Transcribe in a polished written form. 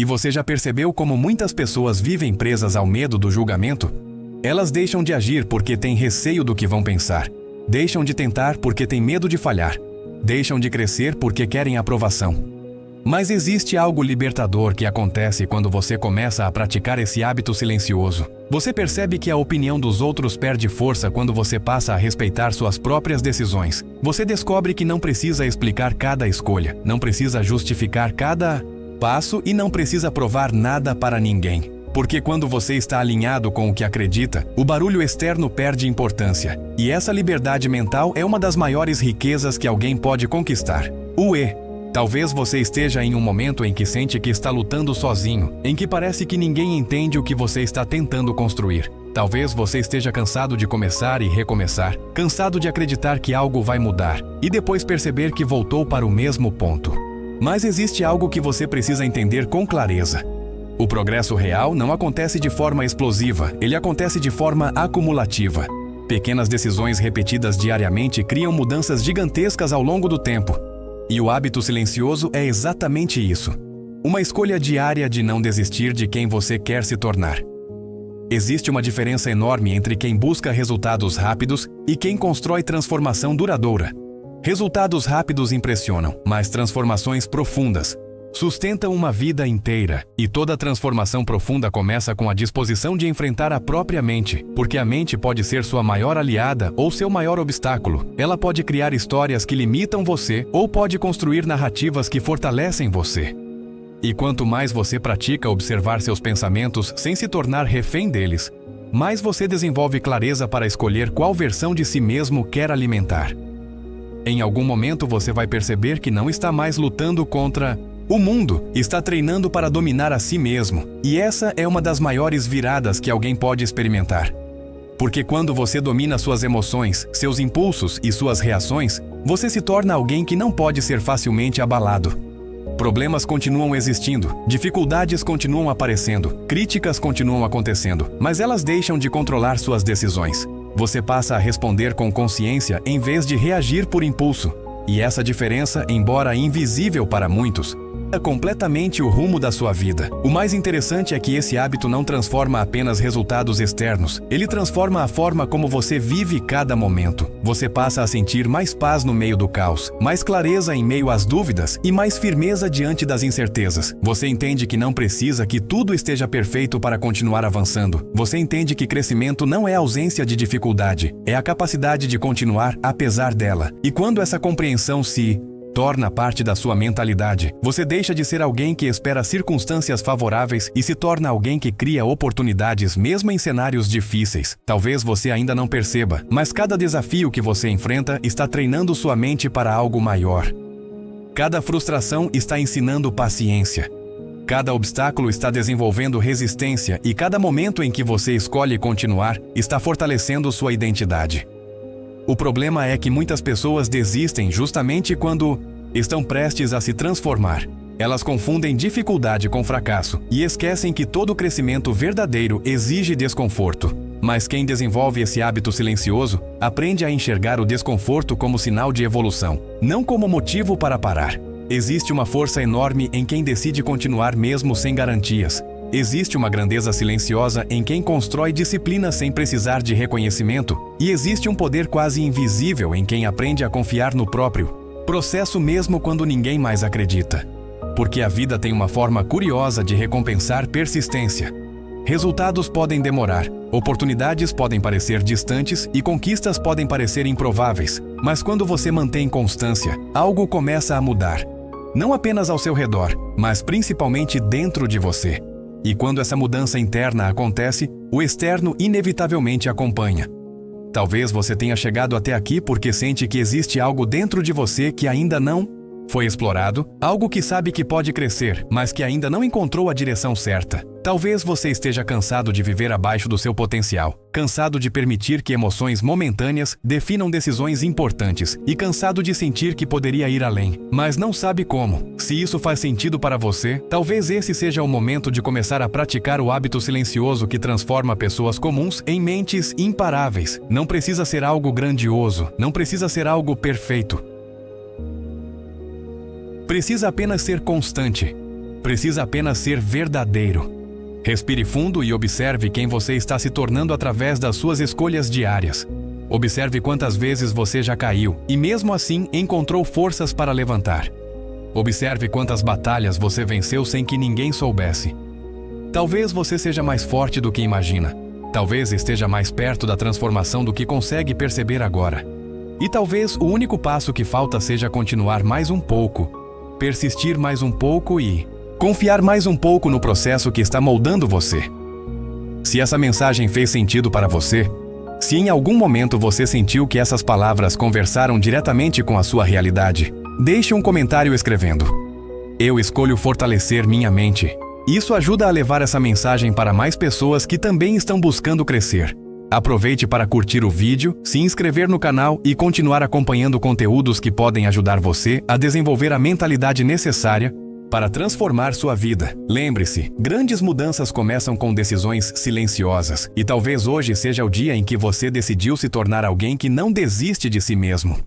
E você já percebeu como muitas pessoas vivem presas ao medo do julgamento? Elas deixam de agir porque têm receio do que vão pensar. Deixam de tentar porque têm medo de falhar. Deixam de crescer porque querem aprovação. Mas existe algo libertador que acontece quando você começa a praticar esse hábito silencioso. Você percebe que a opinião dos outros perde força quando você passa a respeitar suas próprias decisões. Você descobre que não precisa explicar cada escolha, não precisa justificar cada passo e não precisa provar nada para ninguém. Porque quando você está alinhado com o que acredita, o barulho externo perde importância. E essa liberdade mental é uma das maiores riquezas que alguém pode conquistar. Talvez você esteja em um momento em que sente que está lutando sozinho, em que parece que ninguém entende o que você está tentando construir. Talvez você esteja cansado de começar e recomeçar, cansado de acreditar que algo vai mudar, e depois perceber que voltou para o mesmo ponto. Mas existe algo que você precisa entender com clareza. O progresso real não acontece de forma explosiva, ele acontece de forma acumulativa. Pequenas decisões repetidas diariamente criam mudanças gigantescas ao longo do tempo. E o hábito silencioso é exatamente isso. Uma escolha diária de não desistir de quem você quer se tornar. Existe uma diferença enorme entre quem busca resultados rápidos e quem constrói transformação duradoura. Resultados rápidos impressionam, mas transformações profundas sustentam uma vida inteira. E toda transformação profunda começa com a disposição de enfrentar a própria mente, porque a mente pode ser sua maior aliada ou seu maior obstáculo. Ela pode criar histórias que limitam você ou pode construir narrativas que fortalecem você. E quanto mais você pratica observar seus pensamentos sem se tornar refém deles, mais você desenvolve clareza para escolher qual versão de si mesmo quer alimentar. Em algum momento você vai perceber que não está mais lutando contra o mundo, está treinando para dominar a si mesmo. E essa é uma das maiores viradas que alguém pode experimentar. Porque quando você domina suas emoções, seus impulsos e suas reações, você se torna alguém que não pode ser facilmente abalado. Problemas continuam existindo, dificuldades continuam aparecendo, críticas continuam acontecendo, mas elas deixam de controlar suas decisões. Você passa a responder com consciência em vez de reagir por impulso. E essa diferença, embora invisível para muitos, muda completamente o rumo da sua vida. O mais interessante é que esse hábito não transforma apenas resultados externos, ele transforma a forma como você vive cada momento. Você passa a sentir mais paz no meio do caos, mais clareza em meio às dúvidas e mais firmeza diante das incertezas. Você entende que não precisa que tudo esteja perfeito para continuar avançando. Você entende que crescimento não é ausência de dificuldade, é a capacidade de continuar apesar dela. E quando essa compreensão se torna parte da sua mentalidade, você deixa de ser alguém que espera circunstâncias favoráveis e se torna alguém que cria oportunidades mesmo em cenários difíceis. Talvez você ainda não perceba, mas cada desafio que você enfrenta está treinando sua mente para algo maior. Cada frustração está ensinando paciência. Cada obstáculo está desenvolvendo resistência e cada momento em que você escolhe continuar está fortalecendo sua identidade. O problema é que muitas pessoas desistem justamente quando estão prestes a se transformar. Elas confundem dificuldade com fracasso e esquecem que todo crescimento verdadeiro exige desconforto. Mas quem desenvolve esse hábito silencioso aprende a enxergar o desconforto como sinal de evolução, não como motivo para parar. Existe uma força enorme em quem decide continuar mesmo sem garantias. Existe uma grandeza silenciosa em quem constrói disciplina sem precisar de reconhecimento, e existe um poder quase invisível em quem aprende a confiar no próprio processo mesmo quando ninguém mais acredita. Porque a vida tem uma forma curiosa de recompensar persistência. Resultados podem demorar, oportunidades podem parecer distantes e conquistas podem parecer improváveis, mas quando você mantém constância, algo começa a mudar. Não apenas ao seu redor, mas principalmente dentro de você. E quando essa mudança interna acontece, o externo inevitavelmente acompanha. Talvez você tenha chegado até aqui porque sente que existe algo dentro de você que ainda não foi explorado, algo que sabe que pode crescer, mas que ainda não encontrou a direção certa. Talvez você esteja cansado de viver abaixo do seu potencial, cansado de permitir que emoções momentâneas definam decisões importantes e cansado de sentir que poderia ir além, mas não sabe como. Se isso faz sentido para você, talvez esse seja o momento de começar a praticar o hábito silencioso que transforma pessoas comuns em mentes imparáveis. Não precisa ser algo grandioso, não precisa ser algo perfeito. Precisa apenas ser constante. Precisa apenas ser verdadeiro. Respire fundo e observe quem você está se tornando através das suas escolhas diárias. Observe quantas vezes você já caiu e, mesmo assim, encontrou forças para levantar. Observe quantas batalhas você venceu sem que ninguém soubesse. Talvez você seja mais forte do que imagina. Talvez esteja mais perto da transformação do que consegue perceber agora. E talvez o único passo que falta seja continuar mais um pouco, persistir mais um pouco e confiar mais um pouco no processo que está moldando você. Se essa mensagem fez sentido para você, se em algum momento você sentiu que essas palavras conversaram diretamente com a sua realidade, deixe um comentário escrevendo: "Eu escolho fortalecer minha mente." Isso ajuda a levar essa mensagem para mais pessoas que também estão buscando crescer. Aproveite para curtir o vídeo, se inscrever no canal e continuar acompanhando conteúdos que podem ajudar você a desenvolver a mentalidade necessária para transformar sua vida. Lembre-se, grandes mudanças começam com decisões silenciosas, e talvez hoje seja o dia em que você decidiu se tornar alguém que não desiste de si mesmo.